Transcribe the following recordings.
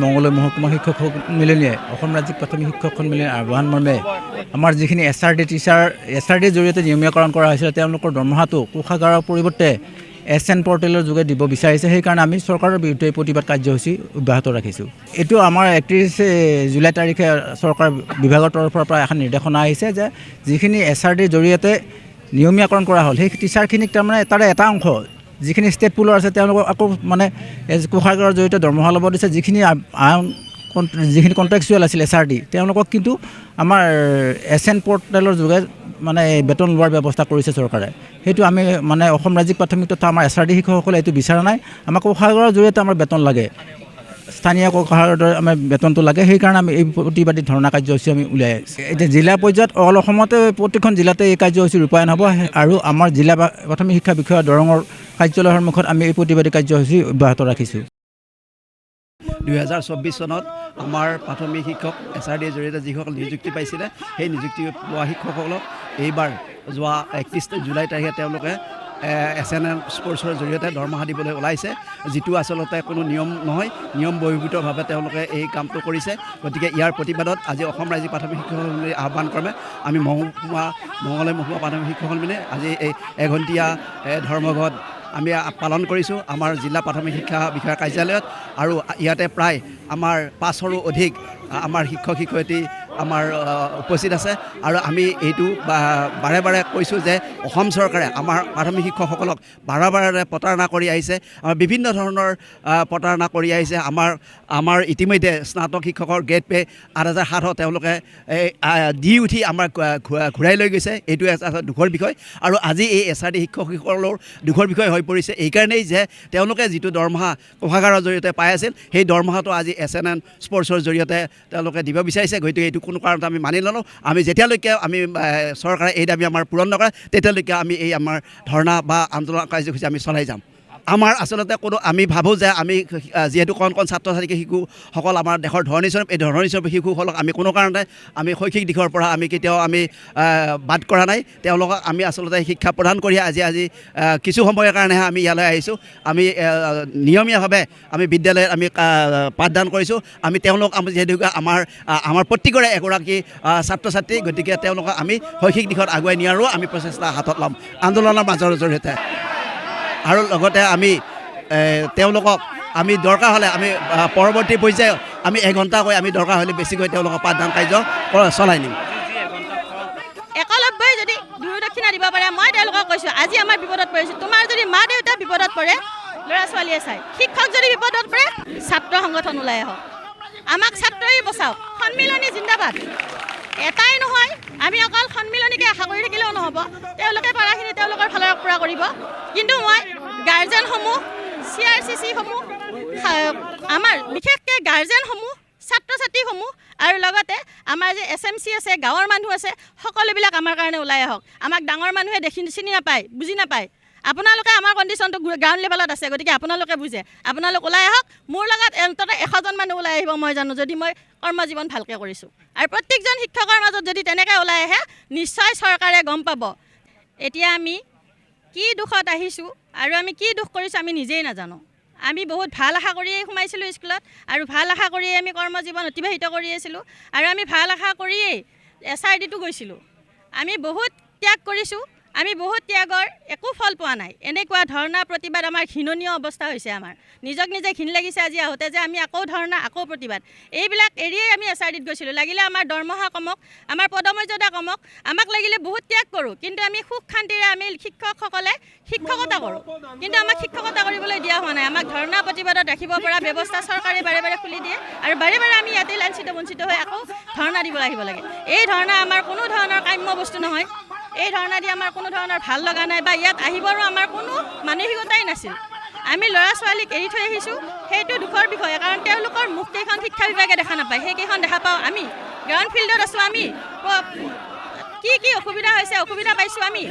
মঙ্গলদৈ মহকুমা শিক্ষক সন্মিলনীয়ে অসম ৰাজ্যিক প্ৰাথমিক শিক্ষক সন্মিলনীৰ আহ্বান মৰ্মে আমাৰ যিখিনি SRD টিচাৰ SRDৰ জৰিয়তে নিয়মীয়াকৰণ কৰা হৈছিল তেওঁলোকৰ দৰমহাটো কোষাগাৰৰ পৰিৱৰ্তে SN পৰ্টেলৰ যোগে দিব বিচাৰিছে। সেইকাৰণে আমি চৰকাৰৰ বিৰুদ্ধে প্ৰতিবাদ কাৰ্যসূচী অব্যাহত ৰাখিছোঁ। এইটো আমাৰ 31 জুলাই তাৰিখে চৰকাৰ বিভাগৰ তৰফৰ পৰা এখন নিৰ্দেশনা আহিছে যে যিখিনি SRDৰ জৰিয়তে নিয়মীয়াকৰণ কৰা হ'ল সেই টিচাৰখিনিক তাৰমানে তাৰে এটা অংশ যিখিনি ষ্টেট পুলৰ আছে তেওঁলোকক আকৌ মানে কোষাগাৰৰ জৰিয়তে দৰমহা ল'ব দিছে। যিখিনি কণ্ট্ৰেকচুৱেল আছিল SRD তেওঁলোকক কিন্তু আমাৰ SN পৰ্টেলৰ যোগে মানে বেতন লোৱাৰ ব্যৱস্থা কৰিছে চৰকাৰে। সেইটো আমি মানে অসম ৰাজ্যিক প্ৰাথমিক তথা আমাৰ SRD শিক্ষকসকলে এইটো বিচৰা নাই। আমাক কোষাগাৰৰ জৰিয়তে আমাৰ বেতন লাগে, স্থানীয় কোষাগাৰৰ দৰে আমাৰ বেতনটো লাগে। সেইকাৰণে আমি এই প্ৰতিবাদী ধৰ্ণা কাৰ্যসূচী আমি উলিয়াই আছোঁ। এতিয়া জিলা পৰ্যায়ত অল অসমতে প্ৰতিখন জিলাতে এই কাৰ্যসূচী ৰূপায়ণ হ'ব আৰু আমাৰ জিলা প্ৰাথমিক শিক্ষা বিষয়া দৰঙৰ কাৰ্যালয়ৰ সন্মুখত আমি এই প্ৰতিবাদী কাৰ্যসূচী অব্যাহত ৰাখিছোঁ। 2024 চনত আমাৰ প্ৰাথমিক শিক্ষক SRDৰ জৰিয়তে যিসকল নিযুক্তি পাইছিলে সেই নিযুক্তি পোৱা শিক্ষকসকলক এইবাৰ যোৱা 31 জুলাই তাৰিখে তেওঁলোকে SNM স্পৰ্টছৰ জৰিয়তে দৰমহা দিবলৈ ওলাইছে, যিটো আচলতে কোনো নিয়ম নহয়, নিয়ম বহিৰ্ভূতভাৱে তেওঁলোকে এই কামটো কৰিছে। গতিকে ইয়াৰ প্ৰতিবাদত আজি অসম ৰাজ্যিক প্ৰাথমিক শিক্ষক সন্মিলনীৰ আহ্বান ক্ৰমে আমি মঙলদৈ মহকুমা প্ৰাথমিক শিক্ষক সন্মিলনী আজি এই এঘণ্টীয়া ধৰ্মঘট আমি পালন কৰিছোঁ আমাৰ জিলা প্ৰাথমিক শিক্ষা বিষয়া কাৰ্যালয়ত। আৰু ইয়াতে প্ৰায় আমাৰ 500ৰো অধিক আমাৰ শিক্ষক শিক্ষয়িত্ৰী আমাৰ উপস্থিত আছে। আৰু আমি এইটো বাৰে বাৰে কৈছোঁ যে অসম চৰকাৰে আমাৰ প্ৰাথমিক শিক্ষকসকলক বাৰে বাৰে প্ৰতাৰণা কৰি আহিছে, বিভিন্ন ধৰণৰ প্ৰতাৰণা কৰি আহিছে। আমাৰ ইতিমধ্যে স্নাতক শিক্ষকৰ গ্ৰেড পে 8,700 তেওঁলোকে দি উঠি আমাৰ ঘূৰাই লৈ গৈছে। এইটো এটা দুখৰ বিষয়। আৰু আজি এই SRD শিক্ষকসকলৰ দুখৰ বিষয় হৈ পৰিছে এইকাৰণেই যে তেওঁলোকে যিটো দৰমহা কোষাগাৰৰ জৰিয়তে পাই আছিল সেই দৰমহাটো আজি SNM স্পৰ্টছৰ জৰিয়তে তেওঁলোকে দিব বিচাৰিছে। গতিকে এইটো কোনো কাৰণত আমি মানি নলওঁ। আমি যেতিয়ালৈকে আমি চৰকাৰে এই দাবী আমাৰ পূৰণ নকৰে তেতিয়ালৈকে আমি এই আমাৰ ধৰ্ণা বা আন্দোলন কাৰ্যসূচী আমি চলাই যাম। আমাৰ আচলতে আমি ভাবোঁ যে আমি যিহেতু কণ ছাত্ৰ ছাত্ৰী শিশুসকল আমাৰ দেশৰ ধৰণীস্বৰূপ, এই ধৰণীস্বৰূপ শিশুসকলক আমি কোনো কাৰণতে আমি শৈক্ষিক দিশৰ পৰা আমি কেতিয়াও আমি বাদ কৰা নাই। তেওঁলোকক আমি আচলতে শিক্ষা প্ৰদান কৰি আজি কিছু সময়ৰ কাৰণেহে আমি ইয়ালৈ আহিছোঁ। আমি নিয়মীয়াভাৱে আমি বিদ্যালয়ত আমি পাঠদান কৰিছোঁ। আমি যিহেতু আমাৰ প্ৰত্যেকৰে এগৰাকী ছাত্ৰ ছাত্ৰী, গতিকে তেওঁলোকক আমি শৈক্ষিক দিশত আগুৱাই নিয়াৰো আমি প্ৰচেষ্টা হাতত ল'ম আন্দোলনৰ মাজৰ জৰিয়তে। আৰু লগতে আমি তেওঁলোকক আমি দৰকাৰ হ'লে আমি পৰৱৰ্তী পৰ্যায়ত আমি এঘণ্টাকৈ আমি দৰকাৰ হ'লে বেছিকৈ তেওঁলোকক পাঠদান কাৰ্য চলাই নিম। একলব্যই যদি গুৰু দক্ষিণা দিব পাৰে, মই তেওঁলোকক কৈছোঁ আজি আমাৰ বিপদত পৰিছোঁ। তোমাৰ যদি মা দেউতা বিপদত পৰে, ল'ৰা ছোৱালীয়ে চাই, শিক্ষক যদি বিপদত পৰে ছাত্ৰ সংগঠন ওলাই আহক, আমাক ছাত্ৰই বচাওক। সন্মিলনী জিন্দাবাদ। এটাই নহয়, আমি অকল সন্মিলনীকে আশা কৰি থাকিলেও নহ'ব, তেওঁলোকে পাৰাখিনি তেওঁলোকৰ ফালৰ পৰা কৰিব। কিন্তু মই গাৰ্জেনসমূহ, CRCC-সমূহ, আমাৰ বিশেষকৈ গাৰ্জেনসমূহ, ছাত্ৰ ছাত্ৰীসমূহ আৰু লগতে আমাৰ যে SMC আছে, গাঁৱৰ মানুহ আছে, সকলোবিলাক আমাৰ কাৰণে ওলাই আহক। আমাক ডাঙৰ মানুহে চিনি নাপায়, বুজি নাপায়। আপোনালোকে আমাৰ কণ্ডিশ্যনটো গ্ৰাউণ্ড লেভেলত আছে, গতিকে আপোনালোকে বুজে। আপোনালোক ওলাই আহক। মোৰ লগত অন্ততঃ 100জন মানুহ ওলাই আহিব, মই জানো, যদি মই কৰ্মজীৱন ভালকৈ কৰিছোঁ। আৰু প্ৰত্যেকজন শিক্ষকৰ মাজত যদি তেনেকৈ ওলাই আহে নিশ্চয় চৰকাৰে গম পাব এতিয়া আমি কি দুখত আহিছোঁ আৰু আমি কি দুখ কৰিছোঁ আমি নিজেই নাজানো। আমি বহুত ভাল আশা কৰিয়েই সোমাইছিলোঁ স্কুলত আৰু ভাল আশা কৰিয়েই আমি কৰ্মজীৱন অতিবাহিত কৰি আছিলোঁ আৰু আমি ভাল আশা কৰিয়েই SRDটো গৈছিলোঁ। আমি বহুত ত্যাগ কৰিছোঁ, আমি বহুত ত্যাগৰ একো ফল পোৱা নাই। এনেকুৱা ধৰ্ণা প্ৰতিবাদ আমাৰ ঘৃণনীয় অৱস্থা হৈছে। আমাৰ নিজক নিজে ঘিণ লাগিছে আজি আহোঁতে যে আমি আকৌ ধৰ্ণা, আকৌ প্ৰতিবাদ, এইবিলাক এৰিয়েই আমি SRDত গৈছিলোঁ। লাগিলে আমাৰ দৰমহা কমক, আমাৰ পদমৰ্যাদা কমক, আমাক লাগিলে বহুত ত্যাগ কৰোঁ, কিন্তু আমি সুখ শান্তিৰে আমি শিক্ষকসকলে শিক্ষকতা কৰোঁ। কিন্তু আমাক শিক্ষকতা কৰিবলৈ দিয়া হোৱা নাই। আমাক ধৰ্ণা প্ৰতিবাদত ৰাখিব পৰা ব্যৱস্থা চৰকাৰে বাৰে বাৰে খুলি দিয়ে আৰু বাৰে বাৰে আমি ইয়াতেই লাঞ্ছিত বঞ্চিত হৈ আকৌ ধৰ্ণা দিব আহিব লাগে। এই ধৰ্ণা আমাৰ কোনো ধৰণৰ কাম্য বস্তু নহয়। এই ধৰ্ণা দি আমাৰ কোনো ধৰণৰ ভাল লগা নাই বা ইয়াত আহিবৰো আমাৰ কোনো মানসিকতাই নাছিল। আমি ল'ৰা ছোৱালীক এৰি থৈ আহিছোঁ, সেইটো দুখৰ বিষয়। কাৰণ তেওঁলোকৰ মুখকেইখন শিক্ষা বিভাগে দেখা নাপায়, সেইকেইখন দেখা পাওঁ আমি। গ্ৰাউণ্ড ফিল্ডত আছোঁ আমি, কি অসুবিধা হৈছে, অসুবিধা পাইছোঁ আমি।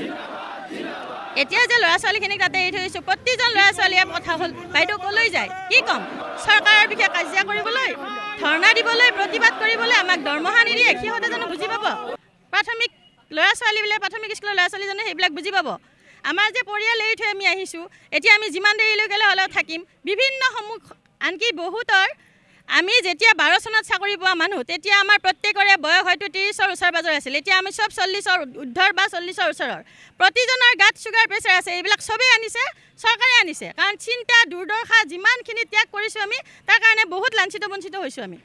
এতিয়া যে ল'ৰা ছোৱালীখিনিক তাতে এৰি থৈ আহিছোঁ, প্ৰতিজন ল'ৰা ছোৱালীয়ে কথা হ'ল বাইদেউ ক'লৈ যায়, কি ক'ম, চৰকাৰৰ বিষয়ে কাজিয়া কৰিবলৈ, ধৰ্ণা দিবলৈ, প্ৰতিবাদ কৰিবলৈ, আমাক দৰমহা নিদিয়ে, সিহঁতে জানো বুজি পাব? প্ৰাথমিক ল'ৰা ছোৱালীবিলাক, প্ৰাথমিক স্কুলৰ ল'ৰা ছোৱালীজনে সেইবিলাক বুজি পাব? আমাৰ যে পৰিয়াল এৰি থৈ আমি আহিছোঁ, এতিয়া আমি যিমান দেৰিলৈকে হ'লেও থাকিম। বিভিন্ন আনকি বহুতৰ আমি যেতিয়া 12 চনত চাকৰি পোৱা মানুহ তেতিয়া আমাৰ প্ৰত্যেকৰে বয়স হয়তো 30ৰ ওচৰ পাজৰ আছিল এতিয়া আমি সব 40ৰ উৰ্ধৰ বা 40ৰ ওচৰৰ প্ৰতিজনৰ গাত সুগাৰ প্ৰেছাৰ আছে এইবিলাক সবেই আনিছে চৰকাৰে আনিছে কাৰণ চিন্তা দুৰ্দশা যিমানখিনি ত্যাগ কৰিছোঁ আমি তাৰ কাৰণে বহুত লাঞ্ছিত বঞ্চিত হৈছোঁ আমি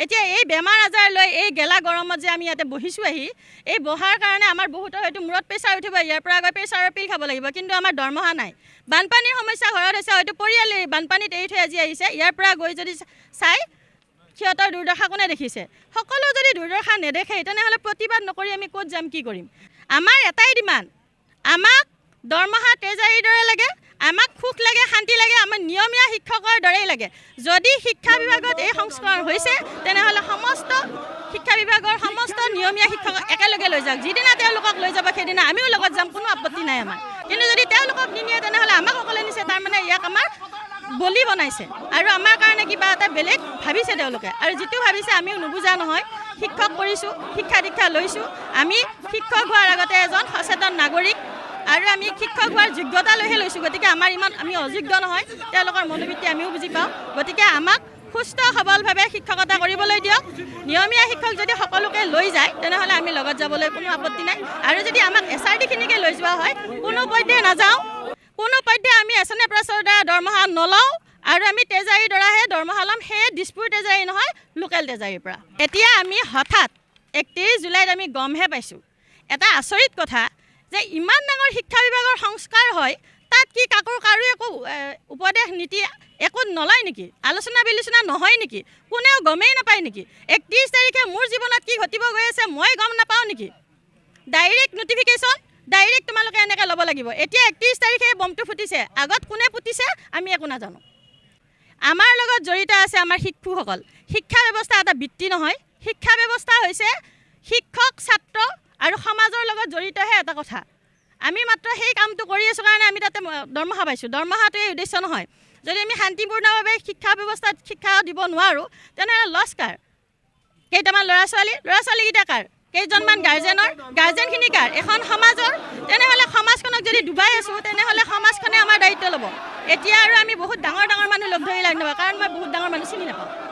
এতিয়া এই বেমাৰ আজাৰ লৈ এই গেলা গৰমত যে আমি ইয়াতে বহিছোঁ আহি এই বহাৰ কাৰণে আমাৰ বহুতৰ হয়তো মূৰত প্ৰেছাৰ উঠিব ইয়াৰ পৰা গৈ প্ৰেছাৰৰ পিল খাব লাগিব কিন্তু আমাৰ দৰমহা নাই বানপানীৰ সমস্যা ঘৰত হৈছে হয়তো পৰিয়ালে বানপানীত এৰি থৈ আজি আহিছে ইয়াৰ পৰা গৈ যদি চাই সিহঁতৰ দুৰ্দশা কোনে দেখিছে সকলো যদি দুৰ্দশা নেদেখে তেনেহ'লে প্ৰতিবাদ নকৰি আমি ক'ত যাম কি কৰিম আমাৰ এটাই ডিমাণ্ড আমাক দৰমহা ট্ৰেজাৰীৰ দৰে লাগে আমাক সুখ লাগে শান্তি লাগে আমাৰ নিয়মীয়া শিক্ষকৰ দৰেই লাগে যদি শিক্ষা বিভাগত এই সংস্কৰণ হৈছে তেনেহ'লে সমস্ত শিক্ষা বিভাগৰ সমস্ত নিয়মীয়া শিক্ষক একেলগে লৈ যাওক যিদিনা তেওঁলোকক লৈ যাব সেইদিনা আমিও লগত যাম কোনো আপত্তি নাই আমাৰ কিন্তু যদি তেওঁলোকক নিনিয়ে তেনেহ'লে আমাক সকলে নিছে তাৰমানে ইয়াক আমাৰ বলি বনাইছে আৰু আমাৰ কাৰণে কিবা এটা বেলেগ ভাবিছে তেওঁলোকে আৰু যিটো ভাবিছে আমিও নুবুজা নহয় শিক্ষক কৰিছোঁ শিক্ষা দীক্ষা লৈছোঁ আমি শিক্ষক হোৱাৰ আগতে এজন সচেতন নাগৰিক আৰু আমি শিক্ষক হোৱাৰ যোগ্যতা লৈহে লৈছোঁ গতিকে আমাৰ ইমান আমি অযোগ্য নহয় তেওঁলোকৰ মনোবৃত্তি আমিও বুজি পাওঁ গতিকে আমাক সুস্থ সবলভাৱে শিক্ষকতা কৰিবলৈ দিয়ক নিয়মীয়া শিক্ষক যদি সকলোকে লৈ যায় তেনেহ'লে আমি লগত যাবলৈ কোনো আপত্তি নাই আৰু যদি আমাক SRD-খিনিকে লৈ যোৱা হয় কোনো পধ্যে নাযাওঁ কোনো পধ্যে আমি এছনে প্ৰেছৰ দ্বাৰা দৰমহা নলওঁ আৰু আমি তেজাৰীৰ দ্বাৰাহে দৰমহা ল'ম সেয়ে দিছপুৰ তেজাৰী নহয় লোকেল তেজাৰীৰ পৰা এতিয়া আমি হঠাৎ 31 জুলাইত আমি গমহে পাইছোঁ এটা আচৰিত কথা যে ইমান ডাঙৰ শিক্ষা বিভাগৰ সংস্কাৰ হয় তাত কি কাৰো একো উপদেশ নীতি একো নলয় নেকি আলোচনা বিলোচনা নহয় নেকি কোনেও গমেই নাপায় নেকি 31 তাৰিখে মোৰ জীৱনত কি ঘটিব গৈ আছে মই গম নাপাওঁ নেকি ডাইৰেক্ট নটিফিকেশ্যন ডাইৰেক্ট তোমালোকে এনেকৈ ল'ব লাগিব এতিয়া 31 তাৰিখে বমটো ফুটিছে আগত কোনে ফুটিছে আমি একো নাজানো আমাৰ লগত জড়িত আছে আমাৰ শিক্ষকসকল শিক্ষা ব্যৱস্থা এটা বৃত্তি নহয় শিক্ষা ব্যৱস্থা হৈছে শিক্ষক ছাত্ৰ আৰু সমাজৰ লগত জড়িতহে এটা কথা আমি মাত্ৰ সেই কামটো কৰি আছোঁ কাৰণে আমি তাতে দৰমহা পাইছোঁ দৰমহাটো এই উদ্দেশ্য নহয় যদি আমি শান্তিপূৰ্ণভাৱে শিক্ষা ব্যৱস্থাত শিক্ষা দিব নোৱাৰোঁ তেনেহ'লে লছ কাৰ কেইটামান ল'ৰা ছোৱালীকেইটা কাৰ কেইজনমান গাৰ্জেনখিনি কাৰ এখন সমাজৰ তেনেহ'লে সমাজখনক যদি ডুবাই আছোঁ তেনেহ'লে সমাজখনে আমাৰ দায়িত্ব ল'ব এতিয়া আৰু আমি বহুত ডাঙৰ মানুহ লগ ধৰি লাগিব কাৰণ মই বহুত ডাঙৰ মানুহ চিনি নাপাওঁ